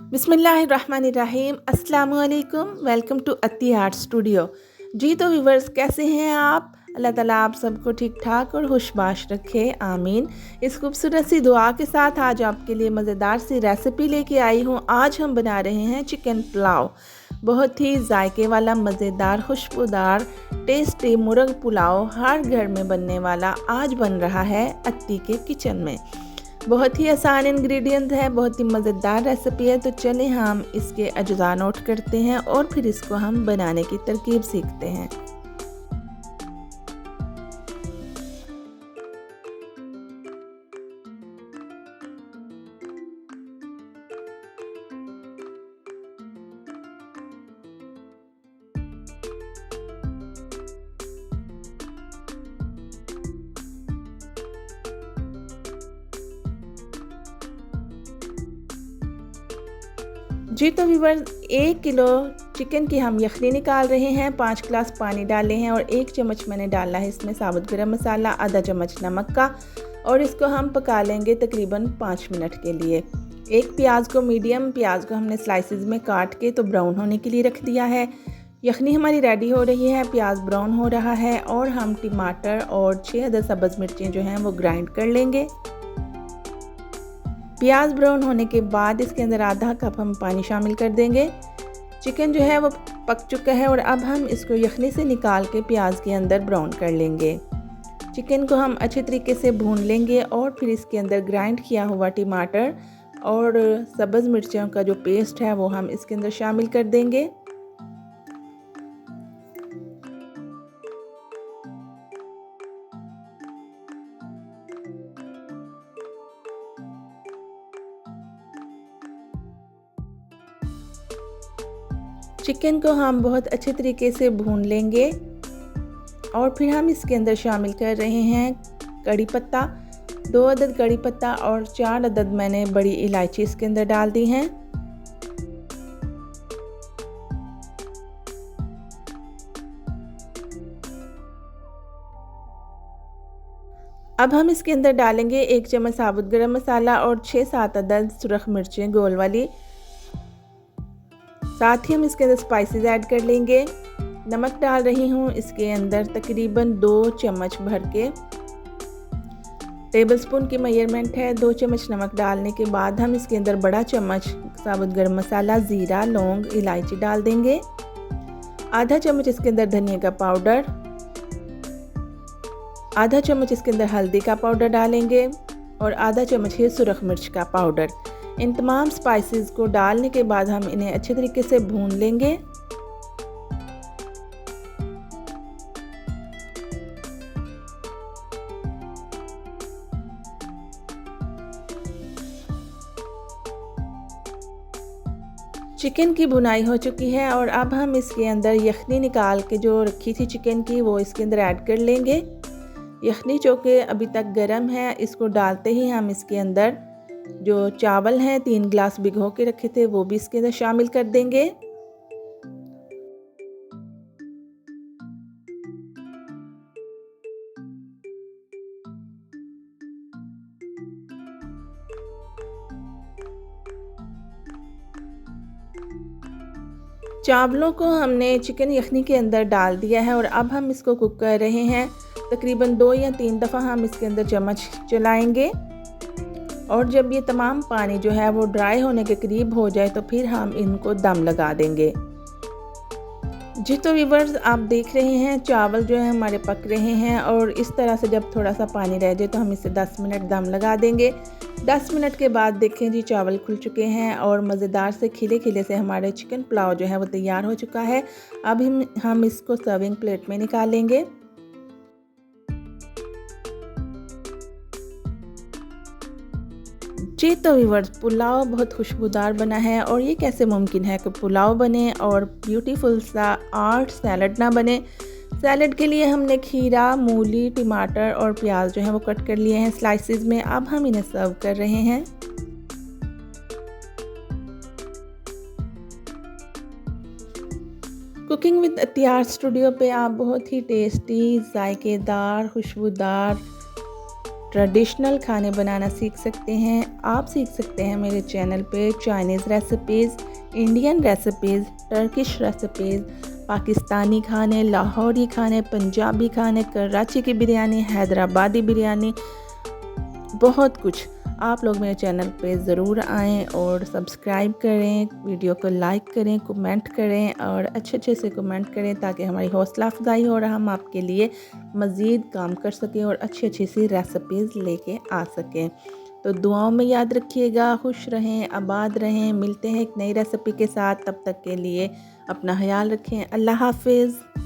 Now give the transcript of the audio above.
बिस्मिल्लाहिर्रहमानिर्रहीम अस्सलामुअलैकुम। Welcome to Atti art studio. जी तो व्यूवर्स, कैसे हैं आप? अल्लाह ताला आप सबको ठीक ठाक और खुशबाश रखे, आमीन। इस खूबसूरत सी दुआ के साथ आज आपके लिए मज़ेदार सी रेसिपी लेके आई हूँ। आज हम बना रहे हैं चिकन पुलाव। बहुत ही जायके वाला, मज़ेदार, खुशबूदार, टेस्टी मुर्ग पुलाव हर घर में बनने वाला आज बन रहा है अत्ती के किचन में। बहुत ही आसान इंग्रेडिएंट है, बहुत ही मज़ेदार रेसिपी है। तो चलें हम इसके अज्जा नोट करते हैं और फिर इसको हम बनाने की तरकीब सीखते हैं। जी तो व्यूअर्स, 1 किलो चिकन की हम यखनी निकाल रहे हैं। 5 गिलास पानी डाले हैं और 1 चम्मच मैंने डाला है इसमें साबुत गरम मसाला, आधा चम्मच नमक का, और इसको हम पका लेंगे तकरीबन 5 मिनट के लिए। एक प्याज को, मीडियम प्याज को हमने स्लाइसेस में काट के तो ब्राउन होने के लिए रख दिया है। यखनी हमारी रेडी हो रही है, प्याज ब्राउन हो रहा है और हम टमाटर और 6 अदद सब्ज़ मिर्चें जो हैं वो ग्राइंड कर लेंगे। प्याज ब्राउन होने के बाद इसके अंदर आधा कप हम पानी शामिल कर देंगे। चिकन जो है वो पक चुका है और अब हम इसको यखनी से निकाल के प्याज के अंदर ब्राउन कर लेंगे। चिकन को हम अच्छे तरीके से भून लेंगे और फिर इसके अंदर ग्राइंड किया हुआ टमाटर और सब्ज़ मिर्चों का जो पेस्ट है वो हम इसके अंदर शामिल कर देंगे। चिकन को हम बहुत अच्छे तरीके से भून लेंगे और फिर हम इसके अंदर शामिल कर रहे हैं कड़ी पत्ता। 2 अदद कड़ी पत्ता और 4 अदद मैंने बड़ी इलायची इसके अंदर डाल दी हैं। अब हम इसके अंदर डालेंगे 1 चम्मच साबुत गरम मसाला और 6-7 अदद सुरख मिर्चें गोल वाली। साथ ही हम इसके अंदर स्पाइसेस ऐड कर लेंगे। नमक डाल रही हूँ इसके अंदर तकरीबन 2 चम्मच भर के। टेबलस्पून की मेजरमेंट है। 2 चम्मच नमक डालने के बाद हम इसके अंदर बड़ा चम्मच साबुत गरम मसाला, ज़ीरा, लौंग, इलायची डाल देंगे। आधा चम्मच इसके अंदर धनिया का पाउडर, आधा चम्मच इसके अंदर हल्दी का पाउडर डालेंगे और आधा चम्मच है सुरख मिर्च का पाउडर। इन तमाम स्पाइसेस को डालने के बाद हम इन्हें अच्छे तरीके से भून लेंगे। चिकन की भुनाई हो चुकी है और अब हम इसके अंदर यखनी निकाल के जो रखी थी चिकन की वो इसके अंदर ऐड कर लेंगे। यखनी जो कि अभी तक गर्म है, इसको डालते ही हम इसके अंदर जो चावल हैं 3 गिलास भिगो के रखे थे वो भी इसके अंदर शामिल कर देंगे। चावलों को हमने चिकन यखनी के अंदर डाल दिया है और अब हम इसको कुक कर रहे हैं। तकरीबन 2 या 3 दफ़ा हम इसके अंदर चम्मच चलाएंगे और जब ये तमाम पानी जो है वो ड्राई होने के करीब हो जाए तो फिर हम इनको दम लगा देंगे। जी तो व्यूअर्स, आप देख रहे हैं चावल जो है हमारे पक रहे हैं और इस तरह से जब थोड़ा सा पानी रह जाए तो हम इसे 10 मिनट दम लगा देंगे। 10 मिनट के बाद देखें जी, चावल खुल चुके हैं और मज़ेदार से खिले खिले से हमारे चिकन पुलाव जो है वो तैयार हो चुका है। अब हम इसको सर्विंग प्लेट में निकालेंगे। जी तो व्यूअर्स, पुलाव बहुत खुशबूदार बना है और ये कैसे मुमकिन है कि पुलाव बने और ब्यूटीफुल सा आर्ट सैलड ना बने। सैलड के लिए हमने खीरा, मूली, टमाटर और प्याज जो है वो कट कर लिए हैं स्लाइसेस में। अब हम इन्हें सर्व कर रहे हैं। कुकिंग विद अत्ती आर्ट स्टूडियो पे आप बहुत ही टेस्टी, जायकेदार, खुशबूदार, ट्रेडिशनल खाने बनाना सीख सकते हैं। आप सीख सकते हैं मेरे चैनल पे Chinese recipes, Indian recipes, Turkish recipes, Pakistani खाने, लाहौरी खाने, पंजाबी खाने, कराची की बिरयानी, हैदराबादी बिरयानी, बहुत कुछ। आप लोग मेरे चैनल पे ज़रूर आएँ और सब्सक्राइब करें, वीडियो को लाइक करें, कमेंट करें और अच्छे से कमेंट करें ताकि हमारी हौसला अफजाई हो और हम आपके लिए मज़ीद काम कर सकें और अच्छी सी रेसिपीज़ लेके आ सकें। तो दुआओं में याद रखिएगा, खुश रहें, आबाद रहें। मिलते हैं एक नई रेसिपी के साथ, तब तक के लिए अपना ख्याल रखें। अल्लाह हाफ़िज़।